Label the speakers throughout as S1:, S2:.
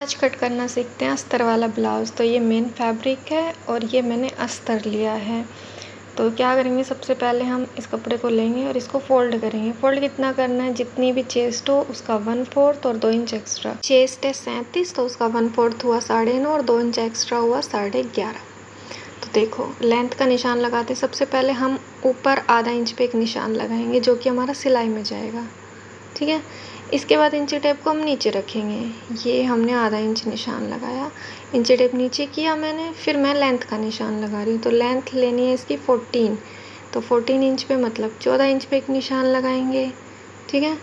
S1: आज कट करना सीखते हैं अस्तर वाला ब्लाउज़। तो ये मेन फैब्रिक है और ये मैंने अस्तर लिया है। तो क्या करेंगे, सबसे पहले हम इस कपड़े को लेंगे और इसको फोल्ड करेंगे। फोल्ड कितना करना है, जितनी भी चेस्ट हो उसका 1/4 और 2 इंच एक्स्ट्रा। चेस्ट है 37 तो उसका 1/4 हुआ 9.5 और 2 इंच एक्स्ट्रा हुआ 11.5। तो देखो लेंथ का निशान लगाते सबसे पहले हम ऊपर आधा इंच पे एक निशान लगाएंगे जो कि हमारा सिलाई में जाएगा। ठीक है, इसके बाद इंची टेप को हम नीचे रखेंगे। ये हमने आधा इंच निशान लगाया, इंची टेप नीचे किया मैंने। फिर मैं लेंथ का निशान लगा रही हूँ। तो लेंथ लेनी है इसकी 14, तो 14 इंच पे मतलब 14 इंच पे एक निशान लगाएंगे। ठीक है,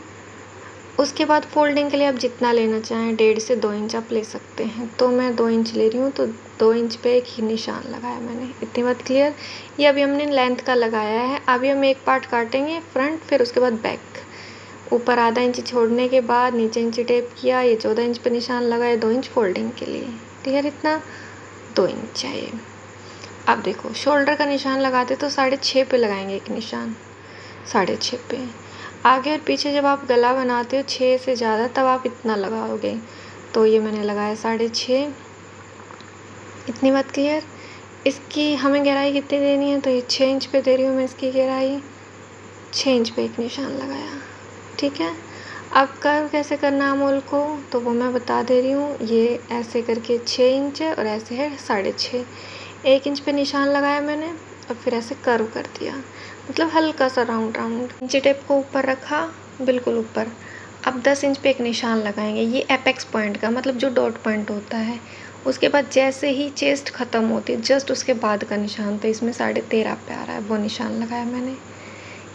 S1: उसके बाद फोल्डिंग के लिए आप जितना लेना चाहें 1.5 से 2 इंच आप ले सकते हैं। तो मैं 2 इंच ले रही हूँ, तो 2 इंच पे एक ही निशान लगाया मैंने। इतनी बात क्लियर। ये अभी हमने लेंथ का लगाया है। अभी हम एक पार्ट काटेंगे फ्रंट, फिर उसके बाद बैक। ऊपर आधा इंच छोड़ने के बाद नीचे इंची टेप किया, ये 14 इंच पे निशान लगाया 2 इंच फोल्डिंग के लिए। क्लियर, इतना 2 इंच चाहिए। अब देखो शोल्डर का निशान लगाते तो 6.5 पे लगाएंगे एक निशान, 6.5 पे। आगे और पीछे जब आप गला बनाते हो 6 से ज़्यादा तब आप इतना लगाओगे। तो ये मैंने लगाया 6.5। इतनी बात क्लियर। इसकी हमें गहराई कितनी देनी है, तो ये 6 इंच पे दे रही हूँ मैं इसकी गहराई। 6 इंच पे एक निशान लगाया। ठीक है, अब कर्व कैसे करना है आमोल को, तो वो मैं बता दे रही हूँ। ये ऐसे करके 6 इंच है और ऐसे है 6.5। 1 इंच पे निशान लगाया मैंने और फिर ऐसे कर्व कर दिया, मतलब हल्का सा राउंड राउंड। इंची टेप को ऊपर रखा, बिल्कुल ऊपर। अब 10 इंच पे एक निशान लगाएंगे, ये एपेक्स पॉइंट का, मतलब जो डॉट पॉइंट होता है। उसके बाद जैसे ही चेस्ट ख़त्म होती है जस्ट उसके बाद का निशान, तो इसमें 13.5 पे आ रहा है, वो निशान लगाया मैंने।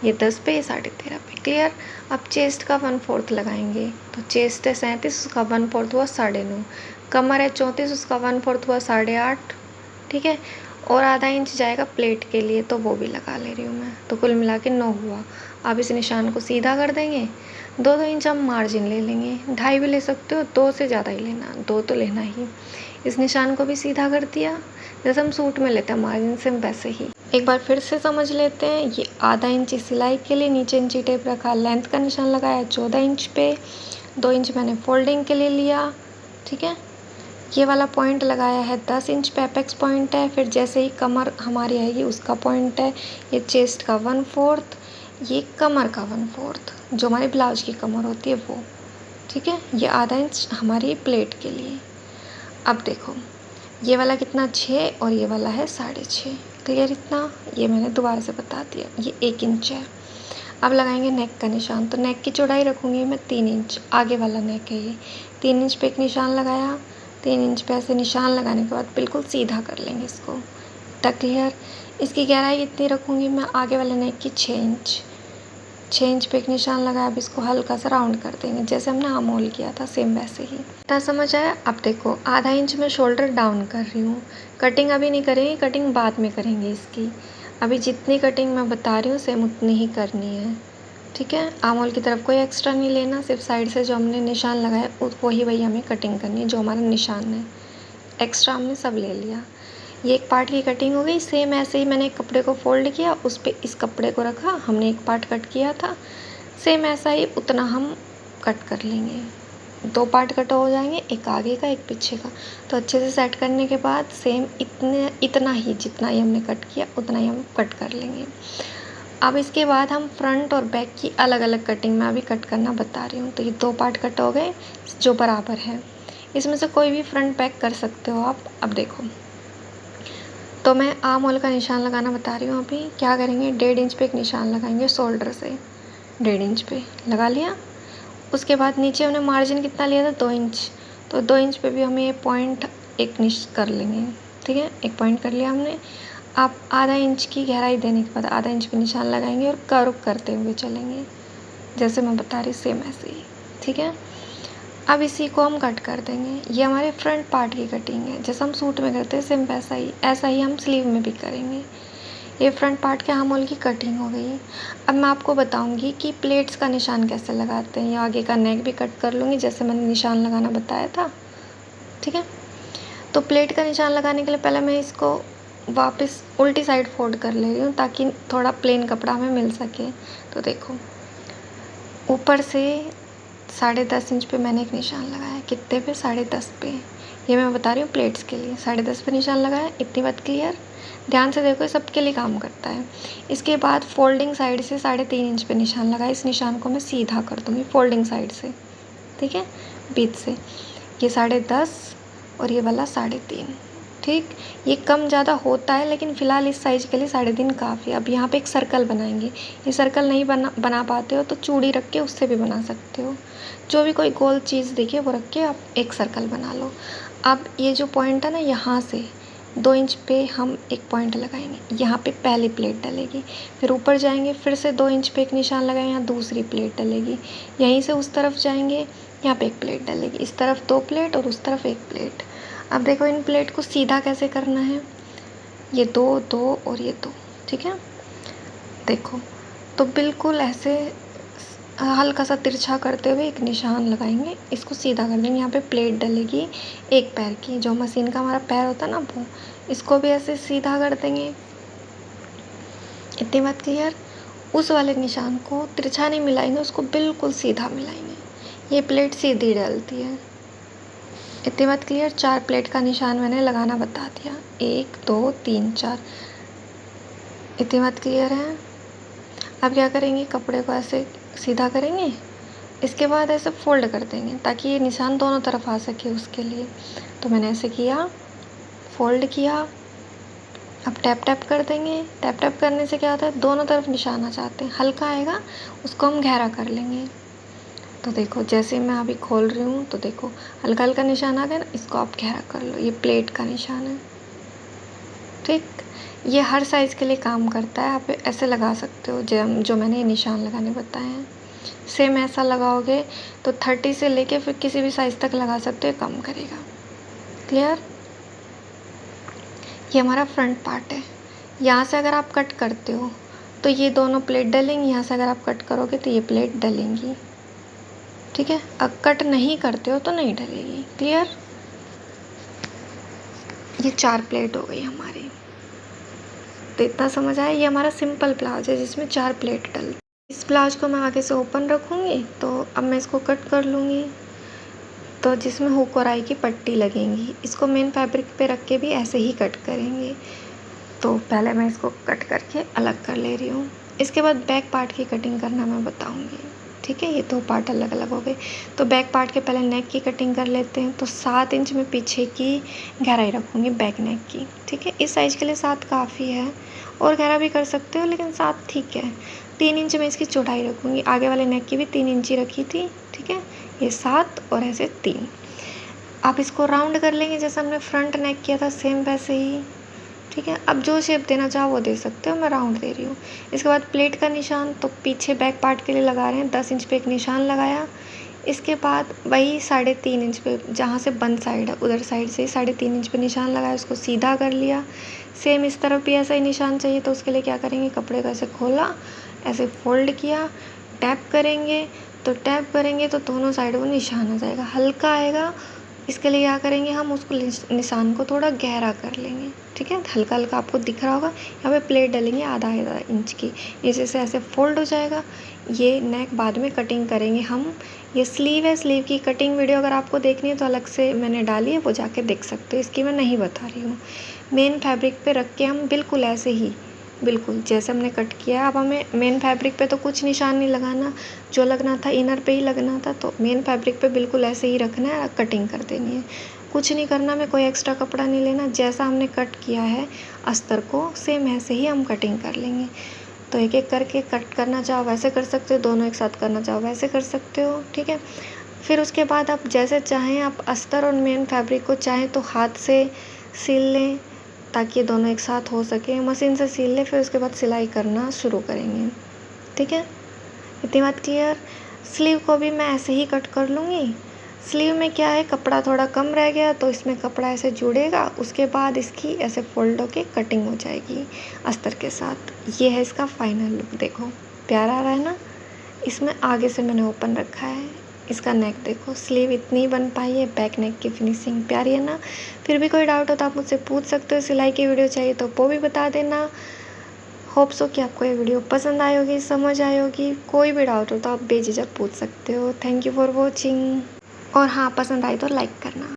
S1: ये 10 पे, ये 13.5 पे। क्लियर। अब चेस्ट का 1/4 लगाएंगे। तो चेस्ट है 37, उसका 1/4 हुआ 9.5। कमर है 34, उसका 1/4 हुआ 8.5। ठीक है, और आधा इंच जाएगा प्लेट के लिए, तो वो भी लगा ले रही हूँ मैं। तो कुल मिला के 9 हुआ। अब इस निशान को सीधा कर देंगे। 2-2 इंच हम मार्जिन ले लेंगे, 2.5 भी ले सकते हो, 2 से ज़्यादा ही लेना, 2 तो लेना ही। इस निशान को भी सीधा कर दिया, जैसे हम सूट में लेते हैं मार्जिन से वैसे ही। एक बार फिर से समझ लेते हैं। ये आधा इंच सिलाई के लिए नीचे इंची टेप रखा, लेंथ का निशान लगाया 14 इंच पे, 2 इंच मैंने फोल्डिंग के लिए लिया। ठीक है, ये वाला पॉइंट लगाया है 10 इंच पे, एपेक्स पॉइंट है। फिर जैसे ही कमर हमारी आएगी उसका पॉइंट है। ये चेस्ट का 1/4, ये कमर का 1/4, जो हमारी ब्लाउज की कमर होती है वो। ठीक है, ये आधा इंच हमारी प्लेट के लिए। अब देखो ये वाला कितना, 6 और ये वाला है 6.5। क्लियर, इतना ये मैंने दोबारा से बता दिया। ये 1 इंच है। अब लगाएंगे नेक का निशान। तो नेक की चौड़ाई रखूँगी मैं 3 इंच, आगे वाला नेक है ये। 3 इंच पे एक निशान लगाया, 3 इंच पे ऐसे निशान लगाने के बाद बिल्कुल सीधा कर लेंगे इसको। तक क्लियर। इसकी गहराई कितनी रखूँगी मैं, आगे वाले नेक की 6 इंच। 6 इंच पे एक निशान लगाया। अब इसको हल्का सा राउंड कर देंगे, जैसे हमने आर्म होल किया था सेम वैसे ही। इतना समझ आया। अब देखो आधा इंच में शोल्डर डाउन कर रही हूँ। कटिंग अभी नहीं करेंगे, कटिंग बाद में करेंगे इसकी। अभी जितनी कटिंग मैं बता रही हूँ सेम उतनी ही करनी है। ठीक है, आर्म होल की तरफ कोई एक्स्ट्रा नहीं लेना, सिर्फ साइड से जो हमने निशान लगाया वही हमें कटिंग करनी है, जो हमारा निशान है। एक्स्ट्रा हमने सब ले लिया। ये एक पार्ट की कटिंग हो गई। सेम ऐसे ही मैंने एक कपड़े को फोल्ड किया, उस पर इस कपड़े को रखा, हमने एक पार्ट कट किया था। सेम ऐसा ही उतना हम कट कर लेंगे। 2 पार्ट कट हो जाएंगे, एक आगे का एक पीछे का। तो अच्छे से सेट करने के बाद सेम इतना ही, जितना ही हमने कट किया उतना ही हम कट कर लेंगे। अब इसके बाद हम फ्रंट और बैक की अलग अलग कटिंग में अभी कट करना बता रही हूँ। तो ये 2 पार्ट कट हो गए जो बराबर है। इसमें से कोई भी फ्रंट बैक कर सकते हो आप। अब देखो, तो मैं आर्म होल का निशान लगाना बता रही हूँ। अभी क्या करेंगे, 1.5 इंच पे एक निशान लगाएंगे शोल्डर से, 1.5 इंच पे लगा लिया। उसके बाद नीचे हमने मार्जिन कितना लिया था, 2 इंच। तो 2 इंच पे भी हमें ये पॉइंट एक निश कर लेंगे। ठीक है, एक पॉइंट कर लिया हमने। आप आधा इंच की गहराई देने के बाद आधा इंच पे निशान लगाएंगे और कर्व करते हुए चलेंगे, जैसे मैं बता रही सेम ऐसे ही। ठीक है, अब इसी को हम कट कर देंगे। ये हमारे फ्रंट पार्ट की कटिंग है, जैसा हम सूट में करते हैं सेम वैसा ही, ऐसा ही हम स्लीव में भी करेंगे। ये फ्रंट पार्ट के आर्म होल की कटिंग हो गई। अब मैं आपको बताऊंगी कि प्लेट्स का निशान कैसे लगाते हैं। या आगे का नेक भी कट कर लूँगी जैसे मैंने निशान लगाना बताया था। ठीक है, तो प्लेट का निशान लगाने के लिए पहले मैं इसको वापस उल्टी साइड फोल्ड कर ले रही हूँ ताकि थोड़ा प्लेन कपड़ा हमें मिल सके। तो देखो ऊपर से 10.5 इंच पे मैंने एक निशान लगाया। कितने पे? 10.5 पे। ये मैं बता रही हूँ प्लेट्स के लिए। 10.5 पे निशान लगाया। इतनी बात क्लियर? ध्यान से देखो, ये सबके लिए काम करता है। इसके बाद फोल्डिंग साइड से 3.5 इंच पे निशान लगाया। इस निशान को मैं सीधा कर दूँगी फोल्डिंग साइड से, ठीक है, बीच से। ये 10.5 और ये वाला 3.5, ठीक। ये कम ज़्यादा होता है, लेकिन फ़िलहाल इस साइज़ के लिए 3.5 काफ़ी है। अब यहाँ पे एक सर्कल बनाएंगे। ये सर्कल नहीं बना पाते हो तो चूड़ी रख के उससे भी बना सकते हो। जो भी कोई गोल चीज़ दिखे वो रख के आप एक सर्कल बना लो। अब ये जो पॉइंट है ना, यहाँ से 2 इंच पे हम एक पॉइंट लगाएंगे। यहाँ पे पहली प्लेट डलेगी। फिर ऊपर जाएंगे, फिर से 2 इंच पे एक निशान लगाएंगे, यहाँ दूसरी प्लेट डलेगी। यहीं से उस तरफ जाएंगे, यहाँ पे एक प्लेट डलेगी। इस तरफ 2 प्लेट और उस तरफ 1 प्लेट। अब देखो इन प्लेट को सीधा कैसे करना है। ये 2 2 और ये 2, ठीक है। देखो तो बिल्कुल ऐसे हल्का सा तिरछा करते हुए एक निशान लगाएंगे, इसको सीधा कर देंगे। यहाँ पे प्लेट डलेगी एक पैर की, जो मशीन का हमारा पैर होता है ना वो। इसको भी ऐसे सीधा कर देंगे। इतनी बात क्लियर? उस वाले निशान को तिरछा नहीं मिलाएंगे, उसको बिल्कुल सीधा मिलाएंगे। ये प्लेट सीधी डलती है। इतनी बात क्लियर? 4 प्लेट का निशान मैंने लगाना बता दिया। 1 2 3 4। इतनी बात क्लियर है? अब क्या करेंगे, कपड़े को ऐसे सीधा करेंगे। इसके बाद ऐसे फोल्ड कर देंगे ताकि ये निशान दोनों तरफ आ सके उसके लिए। तो मैंने ऐसे किया, फोल्ड किया। अब टैप टैप कर देंगे। टैप टैप करने से क्या होता है, दोनों तरफ निशान आ जाते हैं। हल्का आएगा उसको हम गहरा कर लेंगे। तो देखो जैसे मैं अभी खोल रही हूँ तो देखो हल्का हल्का निशान आ गया ना, इसको आप गहरा कर लो। ये प्लेट का निशान है, ठीक। ये हर साइज़ के लिए काम करता है। आप ऐसे लगा सकते हो जो मैंने ये निशान लगाने बताए हैं। सेम ऐसा लगाओगे तो 30 से लेके फिर किसी भी साइज़ तक लगा सकते हो, कम करेगा। क्लियर? ये हमारा फ्रंट पार्ट है। यहाँ से अगर आप कट करते हो तो ये दोनों प्लेट डलेंगी। यहाँ से अगर आप कट करोगे तो ये प्लेट डलेंगी, ठीक है। अब कट नहीं करते हो तो नहीं डलेगी। क्लियर? ये 4 प्लेट हो गई हमारी। तो इतना समझ आया? ये हमारा सिंपल ब्लाउज है जिसमें 4 प्लेट डल। इस ब्लाउज को मैं आगे से ओपन रखूँगी, तो अब मैं इसको कट कर लूँगी। तो जिसमें हुक और आई की पट्टी लगेंगी, इसको मेन फैब्रिक पे रख के भी ऐसे ही कट करेंगे। तो पहले मैं इसको कट करके अलग कर ले रही हूँ। इसके बाद बैक पार्ट की कटिंग करना मैं बताऊँगी, ठीक है। ये 2 पार्ट अलग अलग हो गए। तो बैक पार्ट के पहले नेक की कटिंग कर लेते हैं। तो 7 इंच में पीछे की गहराई रखूँगी बैक नेक की, ठीक है। इस साइज़ के लिए 7 काफ़ी है, और गहरा भी कर सकते हो, लेकिन 7 ठीक है। 3 इंच में इसकी चौड़ाई रखूँगी। आगे वाले नेक की भी 3 इंच ही रखी थी, ठीक है। ये 7 और ऐसे 3। आप इसको राउंड कर लेंगे जैसा हमने फ्रंट नेक किया था, सेम वैसे ही, ठीक है। अब जो शेप देना चाहो वो दे सकते हो, मैं राउंड दे रही हूँ। इसके बाद प्लेट का निशान तो पीछे बैक पार्ट के लिए लगा रहे हैं। 10 इंच पे एक निशान लगाया। इसके बाद वही 3.5 इंच पे, जहाँ से बंद साइड है उधर साइड से 3.5 इंच पे निशान लगाया, उसको सीधा कर लिया। सेम इस तरफ भी ऐसा ही निशान चाहिए। तो उसके लिए क्या करेंगे, कपड़े को ऐसे खोला, ऐसे फोल्ड किया, टैप करेंगे। तो टैप करेंगे तो दोनों साइड वो निशान आ जाएगा, हल्का आएगा। इसके लिए क्या करेंगे, हम उसको निशान को थोड़ा गहरा कर लेंगे, ठीक है। हल्का हल्का आपको दिख रहा होगा। यहाँ पे प्लेट डालेंगे आधा इंच की, इसी से ऐसे फोल्ड हो जाएगा। ये नेक बाद में कटिंग करेंगे हम। ये स्लीव है, स्लीव की कटिंग वीडियो अगर आपको देखनी है तो अलग से मैंने डाली है, वो जाके देख सकते हो। इसकी मैं नहीं बता रही हूँ। मेन फैब्रिक पे रख के हम बिल्कुल ऐसे ही, बिल्कुल जैसे हमने कट किया है। अब हमें मेन फैब्रिक पे तो कुछ निशान नहीं लगाना, जो लगना था इनर पे ही लगना था। तो मेन फैब्रिक पे बिल्कुल ऐसे ही रखना है, कटिंग कर देनी है। कुछ नहीं करना, मैं कोई एक्स्ट्रा कपड़ा नहीं लेना। जैसा हमने कट किया है अस्तर को, सेम ऐसे ही हम कटिंग कर लेंगे। तो एक एक करके कट करना चाहो वैसे कर सकते हो, दोनों एक साथ करना चाहो वैसे कर सकते हो, ठीक है। फिर उसके बाद आप जैसे चाहें, आप अस्तर और मेन फैब्रिक को चाहें तो हाथ से सिल लें ताकि ये दोनों एक साथ हो सके। मशीन से सिल लें, फिर उसके बाद सिलाई करना शुरू करेंगे, ठीक है। इतनी बात क्लियर? स्लीव को भी मैं ऐसे ही कट कर लूँगी। स्लीव में क्या है, कपड़ा थोड़ा कम रह गया तो इसमें कपड़ा ऐसे जुड़ेगा, उसके बाद इसकी ऐसे फोल्ड होके कटिंग हो जाएगी अस्तर के साथ। ये है इसका फाइनल लुक। देखो प्यारा आ रहा है ना। इसमें आगे से मैंने ओपन रखा है। इसका नेक देखो, स्लीव इतनी बन पाई है। बैक नेक की फिनिशिंग प्यारी है ना। फिर भी कोई डाउट हो तो आप मुझसे पूछ सकते हो। सिलाई की वीडियो चाहिए तो वो भी बता देना। होप सो कि आपको ये वीडियो पसंद आई होगी, समझ आई होगी। कोई भी डाउट हो तो आप बेझिझक पूछ सकते हो। Thank you for watching. और हाँ, पसंद आई तो लाइक करना।